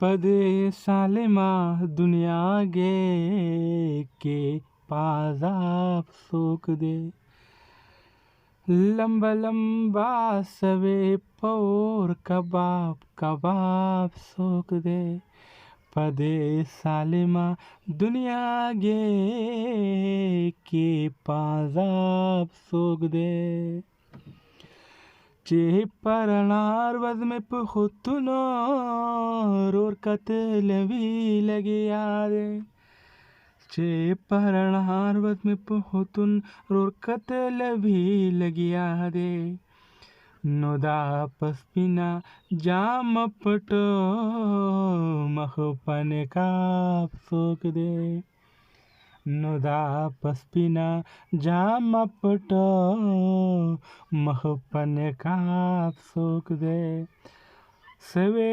पदे सालिमा दुनिया गे के पाजाब सोक दे लंबा लंबा सवे पौर कबाब कबाब सोक दे पदे सालिमा दुनिया गे के पाजाब सोक दे चे परनार वज में पुखुतनो रोर कतलवी लगे यारे चे परनार वज में पुखुतन रोर कतलवी लगे यारे नोदा पस्पिना जाम पटो मखपन काप सोक दे नोदा पस्पिना जाम पटो मखपन काप सोक दे सवे